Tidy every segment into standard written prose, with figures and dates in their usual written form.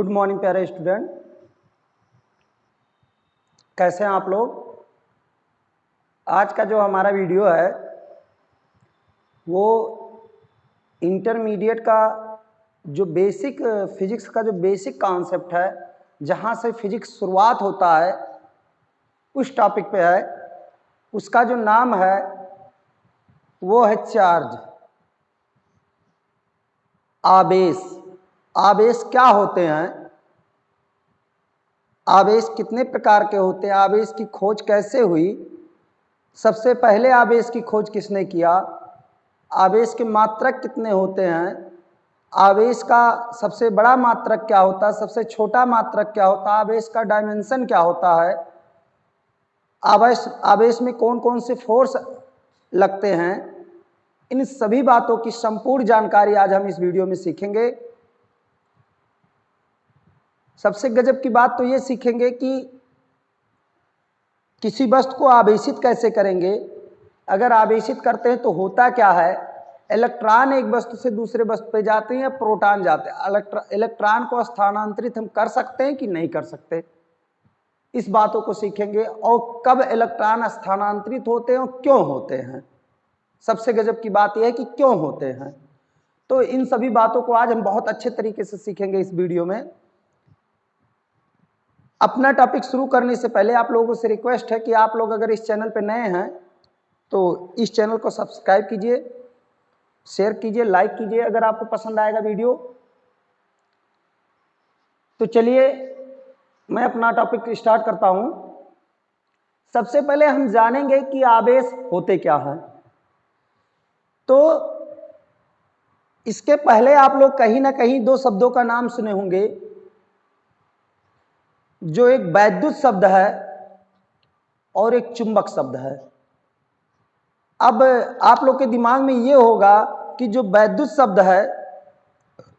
Good morning प्यारे student, कैसे हैं आप लोग। आज का जो हमारा वीडियो है वो इंटरमीडिएट का जो बेसिक फिजिक्स का जो बेसिक कॉन्सेप्ट है, जहाँ से फिजिक्स शुरुआत होता है उस टॉपिक पे है। उसका जो नाम है वो है चार्ज, आवेश। आवेश क्या होते हैं, आवेश कितने प्रकार के होते हैं, आवेश की खोज कैसे हुई, सबसे पहले आवेश की खोज किसने किया, आवेश के मात्रक कितने होते हैं, आवेश का सबसे बड़ा मात्रक क्या होता है, सबसे छोटा मात्रक क्या होता है, आवेश का डायमेंशन क्या होता है, आवेश में कौन कौन से फोर्स लगते हैं, इन सभी बातों की संपूर्ण जानकारी आज हम इस वीडियो में सीखेंगे। सबसे गजब की बात तो ये सीखेंगे कि किसी वस्तु को आवेशित कैसे करेंगे, अगर आवेशित करते हैं तो होता क्या है, इलेक्ट्रॉन एक वस्तु से दूसरे वस्तु पे जाते हैं या प्रोटॉन जाते हैं, इलेक्ट्रॉन को स्थानांतरित हम कर सकते हैं कि नहीं कर सकते, इस बातों को सीखेंगे। और कब इलेक्ट्रॉन स्थानांतरित होते हैं और क्यों होते हैं, सबसे गजब की बात यह है कि क्यों होते हैं। तो इन सभी बातों को आज हम बहुत अच्छे तरीके से सीखेंगे इस वीडियो में। अपना टॉपिक शुरू करने से पहले आप लोगों से रिक्वेस्ट है कि आप लोग अगर इस चैनल पे नए हैं तो इस चैनल को सब्सक्राइब कीजिए, शेयर कीजिए, लाइक कीजिए अगर आपको पसंद आएगा वीडियो। तो चलिए मैं अपना टॉपिक स्टार्ट करता हूं। सबसे पहले हम जानेंगे कि आवेश होते क्या हैं। तो इसके पहले आप लोग कहीं ना कहीं दो शब्दों का नाम सुने होंगे, जो एक वैद्युत शब्द है और एक चुंबक शब्द है। अब आप लोग के दिमाग में ये होगा कि जो वैद्युत शब्द है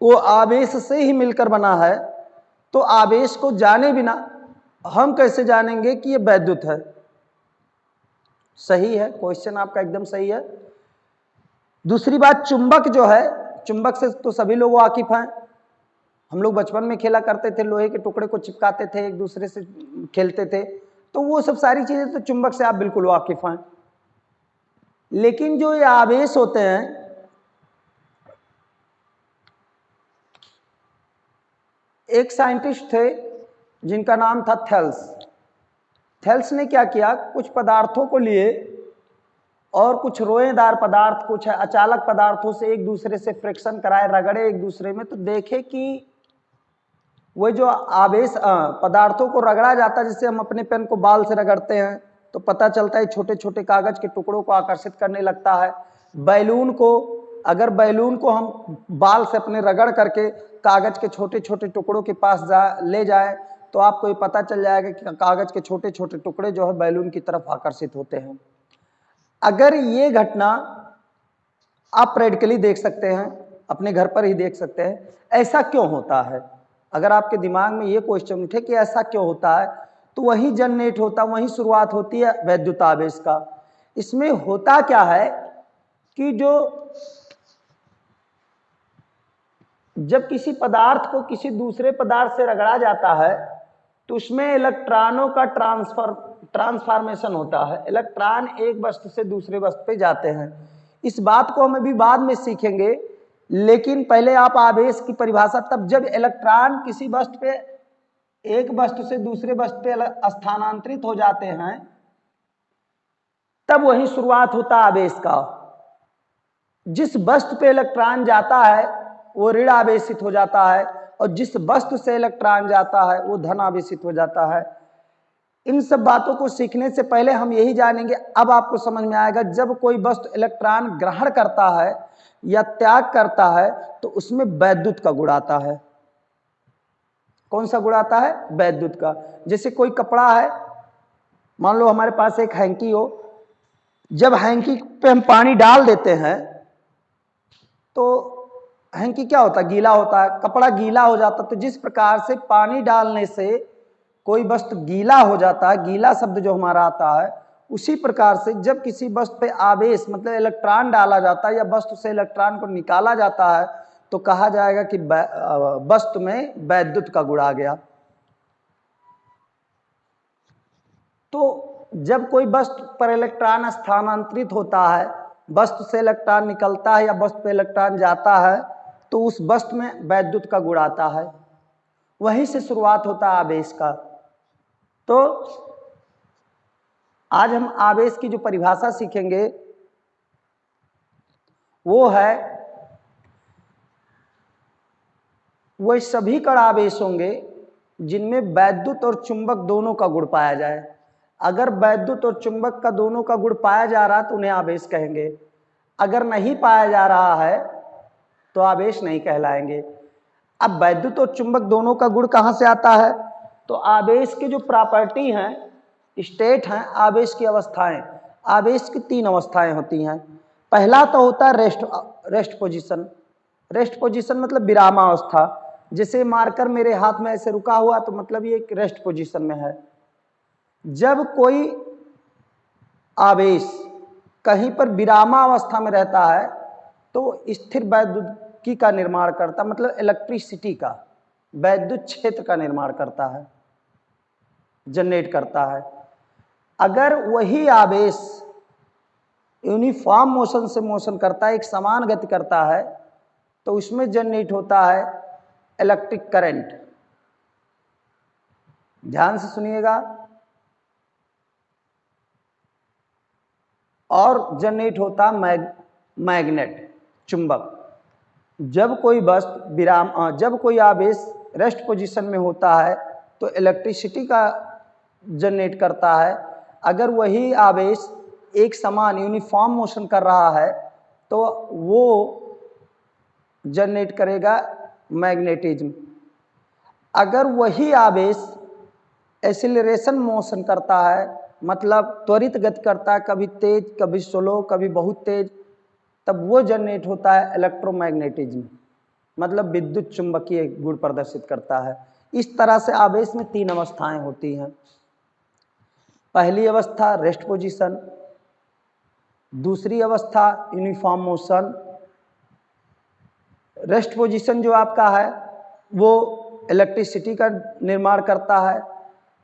वो आवेश से ही मिलकर बना है, तो आवेश को जाने बिना हम कैसे जानेंगे कि ये वैद्युत है। सही है, क्वेश्चन आपका एकदम सही है। दूसरी बात, चुंबक जो है, चुंबक से तो सभी लोग वाकिफ हैं। हम लोग बचपन में खेला करते थे, लोहे के टुकड़े को चिपकाते थे, एक दूसरे से खेलते थे, तो वो सब सारी चीजें तो चुंबक से आप बिल्कुल वाकिफ हैं। लेकिन जो ये आवेश होते हैं, एक साइंटिस्ट थे जिनका नाम था थेल्स। थेल्स ने क्या किया, कुछ पदार्थों को लिए और कुछ रोएदार पदार्थ, कुछ अचालक पदार्थों से एक दूसरे से फ्रिक्शन कराए, रगड़े एक दूसरे में, तो देखे कि वो जो आवेश पदार्थों को रगड़ा जाता है, जिससे हम अपने पेन को बाल से रगड़ते हैं तो पता चलता है छोटे छोटे कागज के टुकड़ों को आकर्षित करने लगता है। बैलून को, अगर बैलून को हम बाल से अपने रगड़ करके कागज के छोटे छोटे टुकड़ों के पास ले जाए तो आपको ये पता चल जाएगा कि कागज के छोटे छोटे टुकड़े जो है बैलून की तरफ आकर्षित होते हैं। अगर ये घटना आप प्रैक्टिकली देख सकते हैं, अपने घर पर ही देख सकते हैं, ऐसा क्यों होता है। अगर आपके दिमाग में ये क्वेश्चन उठे कि ऐसा क्यों होता है, तो वही जनरेट होता, वही शुरुआत होती है वैद्युत आवेश का। इसमें होता क्या है कि जब किसी पदार्थ को किसी दूसरे पदार्थ से रगड़ा जाता है तो उसमें इलेक्ट्रॉनों का ट्रांसफॉर्मेशन होता है। इलेक्ट्रॉन एक वस्तु से दूसरे वस्तु पे जाते हैं। इस बात को हम अभी बाद में सीखेंगे, लेकिन पहले आप आवेश की परिभाषा, तब जब इलेक्ट्रॉन किसी वस्तु पे, एक वस्तु से दूसरे वस्तु पे स्थानांतरित हो जाते हैं, तब वही शुरुआत होता आवेश का। जिस वस्तु पे इलेक्ट्रॉन जाता है वो ऋण आवेशित हो जाता है और जिस वस्तु से इलेक्ट्रॉन जाता है वो धन आवेशित हो जाता है। इन सब बातों को सीखने से पहले हम यही जानेंगे, अब आपको समझ में आएगा, जब कोई वस्तु इलेक्ट्रॉन ग्रहण करता है या त्याग करता है तो उसमें वैद्युत का गुण आता है। कौन सा गुण आता है, वैद्युत का। जैसे कोई कपड़ा है, मान लो हमारे पास एक हैंकी हो, जब हैंकी पे हम पानी डाल देते हैं तो हैंकी क्या होता है, गीला होता है, कपड़ा गीला हो जाता है। तो जिस प्रकार से पानी डालने से कोई वस्तु गीला हो जाता है, गीला शब्द जो हमारा आता है, उसी प्रकार से जब किसी वस्तु पे आवेश मतलब इलेक्ट्रॉन डाला जाता है या वस्तु से इलेक्ट्रॉन को निकाला जाता है तो कहा जाएगा कि वस्तु में वैद्युत का गुण आ गया। तो जब कोई वस्तु पर इलेक्ट्रॉन स्थानांतरित होता है, वस्तु से इलेक्ट्रॉन निकलता है या वस्तु पे इलेक्ट्रॉन जाता है, तो उस वस्तु में वैद्युत का गुण आता है। वहीं से शुरुआत होता है आवेश का। तो आज हम आवेश की जो परिभाषा सीखेंगे वो है, वह सभी कण आवेश होंगे जिनमें वैद्युत और चुंबक दोनों का गुण पाया जाए। अगर वैद्युत और चुंबक का दोनों का गुण पाया जा रहा तो उन्हें आवेश कहेंगे, अगर नहीं पाया जा रहा है तो आवेश नहीं कहलाएंगे। अब वैद्युत और चुंबक दोनों का गुण कहाँ से आता है? तो आवेश की जो प्रॉपर्टी हैं, स्टेट हैं, आवेश की अवस्थाएं। आवेश की 3 अवस्थाएं होती हैं। पहला तो होता है रेस्ट पोजीशन। रेस्ट पोजीशन मतलब विरामावस्था। जैसे मार्कर मेरे हाथ में ऐसे रुका हुआ तो मतलब ये एक रेस्ट पोजीशन में है। जब कोई आवेश कहीं पर विरामावस्था में रहता है तो स्थिर वैद्युतिकी का निर्माण करता, मतलब इलेक्ट्रिसिटी का, वैद्युत क्षेत्र का निर्माण करता है, जनरेट करता है। अगर वही आवेश यूनिफॉर्म मोशन से मोशन करता है, एक समान गति करता है, तो उसमें जनरेट होता है इलेक्ट्रिक करंट। ध्यान से सुनिएगा। और जनरेट होता मैग्नेट, चुंबक। जब कोई आवेश रेस्ट पोजीशन में होता है तो इलेक्ट्रिसिटी का जनरेट करता है। अगर वही आवेश एक समान यूनिफॉर्म मोशन कर रहा है तो वो जनरेट करेगा मैग्नेटिज्म। अगर वही आवेश एक्सीलरेशन मोशन करता है, मतलब त्वरित गति करता है, कभी तेज कभी स्लो कभी बहुत तेज, तब वो जनरेट होता है इलेक्ट्रोमैग्नेटिज्म, मतलब विद्युत चुंबकीय गुण प्रदर्शित करता है। इस तरह से आवेश में 3 अवस्थाएं होती हैं। पहली अवस्था रेस्ट पोजीशन, दूसरी अवस्था यूनिफॉर्म मोशन। रेस्ट पोजीशन जो आपका है वो इलेक्ट्रिसिटी का निर्माण करता है।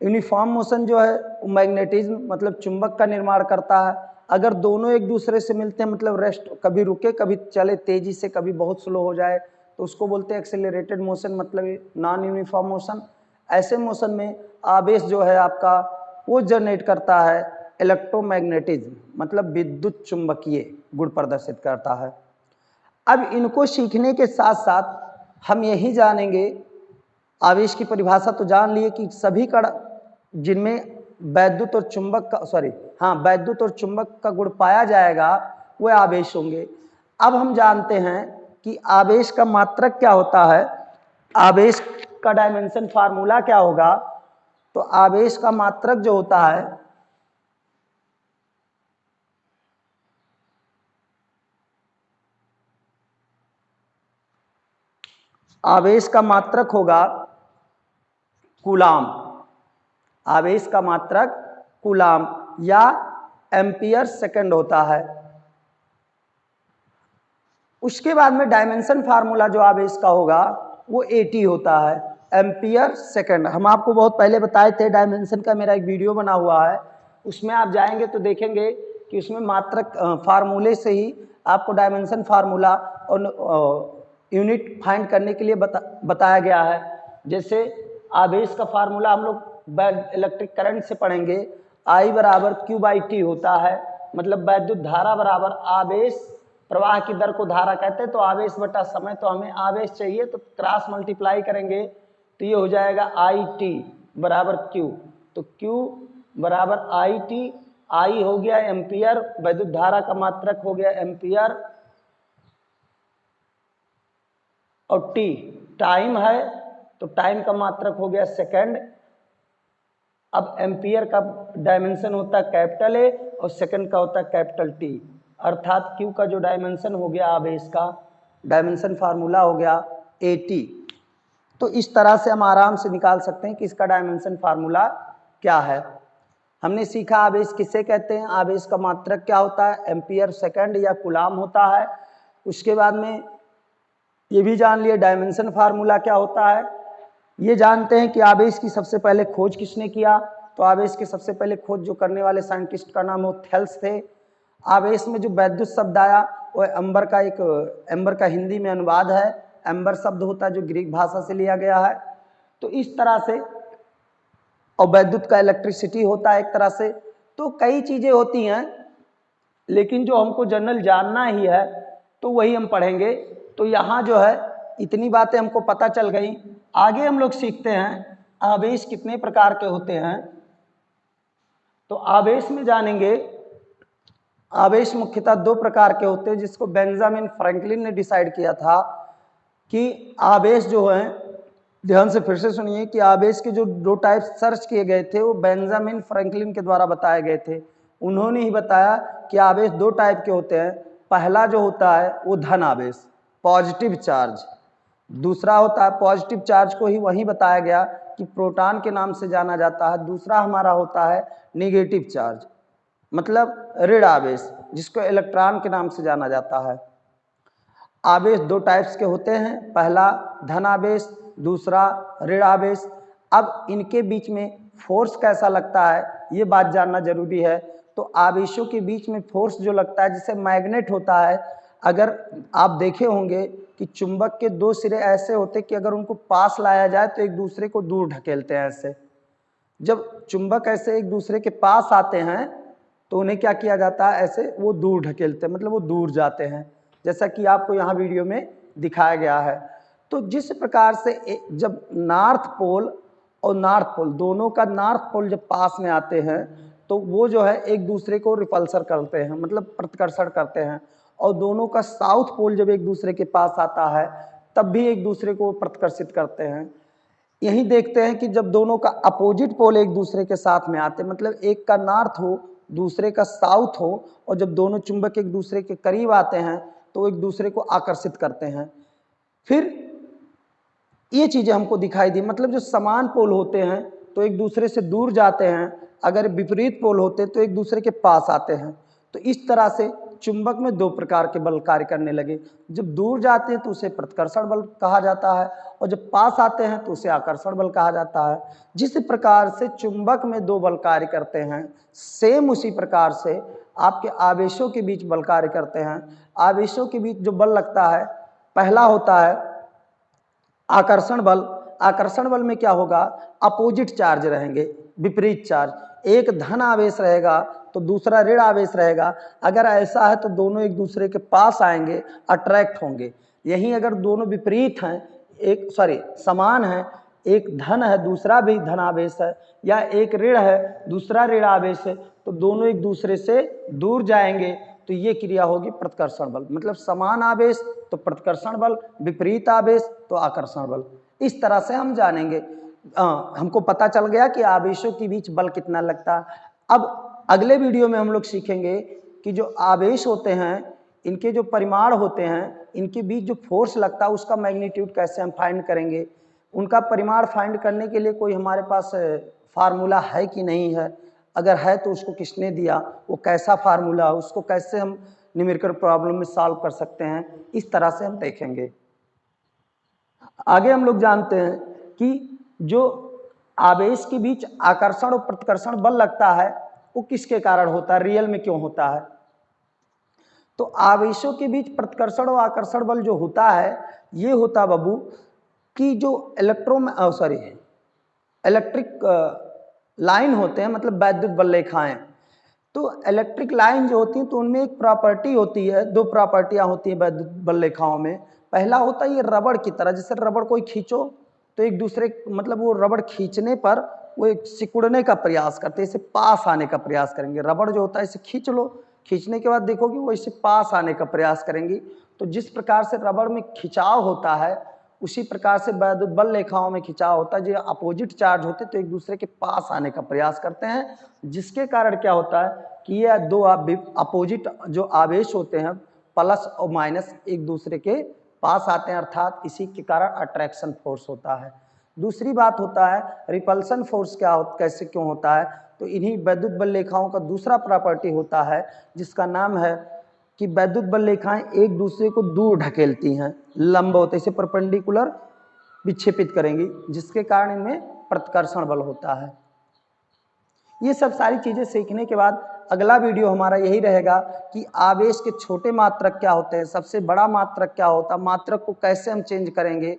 यूनिफॉर्म मोशन जो है वो मैग्नेटिज्म मतलब चुंबक का निर्माण करता है। अगर दोनों एक दूसरे से मिलते हैं, मतलब रेस्ट कभी रुके कभी चले तेजी से, कभी बहुत स्लो हो जाए, तो उसको बोलते हैं एक्सेलरेटेड मोशन, मतलब नॉन यूनिफॉर्म मोशन। ऐसे मोशन में आवेश जो है आपका वो जनरेट करता है इलेक्ट्रोमैग्नेटिज्म, मतलब विद्युत चुंबकीय गुण प्रदर्शित करता है। अब इनको सीखने के साथ साथ हम यही जानेंगे, आवेश की परिभाषा तो जान लिए कि सभी कण जिनमें वैद्युत और चुंबक का गुण पाया जाएगा वो आवेश होंगे। अब हम जानते हैं कि आवेश का मात्रक क्या होता है, आवेश का डायमेंशन फार्मूला क्या होगा। तो आवेश का मात्रक जो होता है आवेश का मात्रक होगा कूलाम। आवेश का मात्रक कूलाम या एम्पियर सेकंड होता है। उसके बाद में डायमेंशन फार्मूला जो आवेश का होगा वो AT होता है, एम्पियर सेकंड। हम आपको बहुत पहले बताए थे, डायमेंशन का मेरा एक वीडियो बना हुआ है, उसमें आप जाएंगे तो देखेंगे कि उसमें मात्रक फार्मूले से ही आपको डायमेंशन फार्मूला और यूनिट फाइंड करने के लिए बताया गया है। जैसे आवेश का फार्मूला हम लोग इलेक्ट्रिक करंट से पढ़ेंगे, I बराबर Q/T होता है, मतलब वैद्युत धारा बराबर आवेश, प्रवाह की दर को धारा कहते हैं, तो आवेश बटा समय, तो हमें आवेश चाहिए तो क्रॉस मल्टीप्लाई करेंगे तो ये हो जाएगा IT बराबर Q, तो Q बराबर IT, I हो गया एम्पियर, वैद्युत धारा का मात्रक हो गया एम्पियर, और T टाइम है तो टाइम का मात्रक हो गया सेकंड। अब एम्पियर का डायमेंशन होता है कैपिटल A और सेकंड का होता है कैपिटल T, अर्थात Q का जो डायमेंशन हो गया आवेश का डायमेंशन फार्मूला हो गया AT। तो इस तरह से हम आराम से निकाल सकते हैं कि इसका डायमेंशन फार्मूला क्या है। हमने सीखा आवेश किसे कहते हैं, आवेश का मात्रक क्या होता है, एम्पियर सेकंड या कूलाम होता है। उसके बाद में ये भी जान लिए डायमेंशन फार्मूला क्या होता है। ये जानते हैं कि आवेश की सबसे पहले खोज किसने किया, तो आवेश की सबसे पहले खोज जो करने वाले साइंटिस्ट का नाम वो थेल्स थे। आवेश में जो वैद्युत शब्द आया वो एम्बर का हिंदी में अनुवाद है, एम्बर शब्द होता है जो ग्रीक भाषा से लिया गया है। तो इस तरह से, और वैद्युत का इलेक्ट्रिसिटी होता है एक तरह से। तो कई चीजें होती हैं, लेकिन जो हमको जनरल जानना ही है तो वही हम पढ़ेंगे। तो यहाँ जो है इतनी बातें हमको पता चल गई। आगे हम लोग सीखते हैं आवेश कितने प्रकार के होते हैं। तो आवेश में जानेंगे, आवेश मुख्यतः दो प्रकार के होते हैं, जिसको बेंजामिन फ्रैंकलिन ने डिसाइड किया था कि आवेश जो है, ध्यान से फिर से सुनिए कि आवेश के जो दो टाइप सर्च किए गए थे वो बेंजामिन फ्रैंकलिन के द्वारा बताए गए थे। उन्होंने ही बताया कि आवेश दो टाइप के होते हैं। पहला जो होता है वो धन आवेश, पॉजिटिव चार्ज। दूसरा होता है, पॉजिटिव चार्ज को ही वही बताया गया कि प्रोटॉन के नाम से जाना जाता है। दूसरा हमारा होता है निगेटिव चार्ज, मतलब ऋण आवेश, जिसको इलेक्ट्रॉन के नाम से जाना जाता है। आवेश दो टाइप्स के होते हैं, पहला धन आवेश, दूसरा ऋण आवेश। अब इनके बीच में फोर्स कैसा लगता है ये बात जानना जरूरी है। तो आवेशों के बीच में फोर्स जो लगता है जिसे मैग्नेट होता है। अगर आप देखे होंगे कि चुंबक के दो सिरे ऐसे होते कि अगर उनको पास लाया जाए तो एक दूसरे को दूर ढकेलते हैं ऐसे। जब चुंबक ऐसे एक दूसरे के पास आते हैं तो उन्हें क्या किया जाता है, ऐसे वो दूर ढकेलते हैं, मतलब वो दूर जाते हैं, जैसा कि आपको यहाँ वीडियो में दिखाया गया है। तो जिस प्रकार से जब नॉर्थ पोल और नॉर्थ पोल दोनों का नॉर्थ पोल जब पास में आते हैं तो वो जो है एक दूसरे को रिपल्सर करते हैं, मतलब प्रतिकर्षण करते हैं। और दोनों का साउथ पोल जब एक दूसरे के पास आता है तब भी एक दूसरे को प्रतिकर्षित करते हैं। यही देखते हैं कि जब दोनों का अपोजिट पोल एक दूसरे के साथ में आते हैं, मतलब एक का नॉर्थ हो दूसरे का साउथ हो, और जब दोनों चुंबक एक दूसरे के करीब आते हैं तो एक दूसरे को आकर्षित करते हैं। फिर ये चीजें हमको दिखाई दी, मतलब जो समान पोल होते हैं तो एक दूसरे से दूर जाते हैं, अगर विपरीत पोल होते तो एक दूसरे के पास आते हैं। तो इस तरह से चुंबक में दो प्रकार के बल कार्य करने लगे। जब दूर जाते हैं तो उसे प्रतिकर्षण बल कहा जाता है, और जब पास आते हैं तो उसे आकर्षण बल कहा जाता है। जिस प्रकार से चुंबक में दो बल कार्य करते हैं, सेम उसी प्रकार से आपके आवेशों के बीच बल कार्य करते हैं। आवेशों के बीच जो बल लगता है, पहला होता है आकर्षण बल। आकर्षण बल में क्या होगा, अपोजिट चार्ज रहेंगे, विपरीत चार्ज। एक धन आवेश रहेगा तो दूसरा ऋण आवेश रहेगा। अगर ऐसा है तो दोनों एक दूसरे के पास आएंगे, अट्रैक्ट होंगे। यहीं अगर दोनों विपरीत हैं, समान है, एक धन है दूसरा भी धन आवेश है, या एक ऋण है दूसरा ऋण आवेश है, तो दोनों एक दूसरे से दूर जाएंगे। तो ये क्रिया होगी प्रतिकर्षण बल। मतलब समान आवेश तो प्रतिकर्षण बल, विपरीत आवेश तो आकर्षण बल। इस तरह से हम जानेंगे। हमको पता चल गया कि आवेशों के बीच बल कितना लगता है। अब अगले वीडियो में हम लोग सीखेंगे कि जो आवेश होते हैं, इनके जो परिमाण होते हैं, इनके बीच जो फोर्स लगता है उसका मैग्नीट्यूड कैसे हम फाइंड करेंगे। उनका परिमाण फाइंड करने के लिए कोई हमारे पास फार्मूला है कि नहीं है, अगर है तो उसको किसने दिया, वो कैसा फार्मूला है, उसको कैसे हम न्यूमेरिकल प्रॉब्लम में सॉल्व कर सकते हैं, इस तरह से हम देखेंगे। आगे हम लोग जानते हैं कि जो आवेश के बीच आकर्षण और प्रतिकर्षण बल लगता है वो किसके कारण होता है, रियल में क्यों होता है। तो आवेशों के बीच प्रतिकर्षण और आकर्षण बल जो होता है, ये होता बाबू कि जो इलेक्ट्रिक लाइन होते हैं, मतलब वैद्युत बल रेखाएं। तो इलेक्ट्रिक लाइन जो होती है तो उनमें एक प्रॉपर्टी होती है, दो प्रॉपर्टियां होती है वैद्युत बल रेखाओं में। पहला होता है ये रबड़ की तरह, जैसे रबड़ कोई खींचो तो एक दूसरे, मतलब वो रबड़ खींचने पर वो एक सिकुड़ने का प्रयास करते हैं, इसे पास आने का प्रयास करेंगे। रबड़ जो होता है इसे खींच लो, खींचने के बाद देखोगे वो इससे पास आने का प्रयास करेंगी। तो जिस प्रकार से रबड़ में खिंचाव होता है उसी प्रकार से वैद्युत बल रेखाओं में खिंचाव होता है। जो अपोजिट चार्ज होते तो एक दूसरे के पास आने का प्रयास करते हैं, जिसके कारण क्या होता है कि ये दो अपोजिट जो आवेश होते हैं प्लस और माइनस एक दूसरे के पास आते हैं, अर्थात इसी के कारण अट्रैक्शन फोर्स होता है। दूसरी बात होता है रिपल्सन फोर्स कैसे क्यों होता है। तो इन्हीं वैद्युत बल रेखाओं का दूसरा प्रॉपर्टी होता है जिसका नाम है कि वैद्युत बल रेखाएं एक दूसरे को दूर ढकेलती हैं, लंबवत ऐसे परपेंडिकुलर विक्षेपित करेंगी, जिसके कारण इनमें प्रतिकर्षण बल होता है। ये सब सारी चीज़ें सीखने के बाद अगला वीडियो हमारा यही रहेगा कि आवेश के छोटे मात्रक क्या होते हैं, सबसे बड़ा मात्रक क्या होता है, मात्रक को कैसे हम चेंज करेंगे,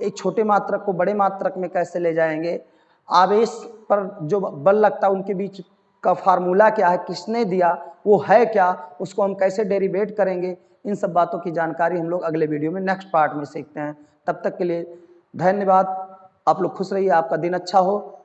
एक छोटे मात्रक को बड़े मात्रक में कैसे ले जाएंगे, आवेश पर जो बल लगता है उनके बीच का फार्मूला क्या है, किसने दिया, वो है क्या, उसको हम कैसे डेरिवेट करेंगे। इन सब बातों की जानकारी हम लोग अगले वीडियो में नेक्स्ट पार्ट में सीखते हैं। तब तक के लिए धन्यवाद। आप लोग खुश रहिए, आपका दिन अच्छा हो।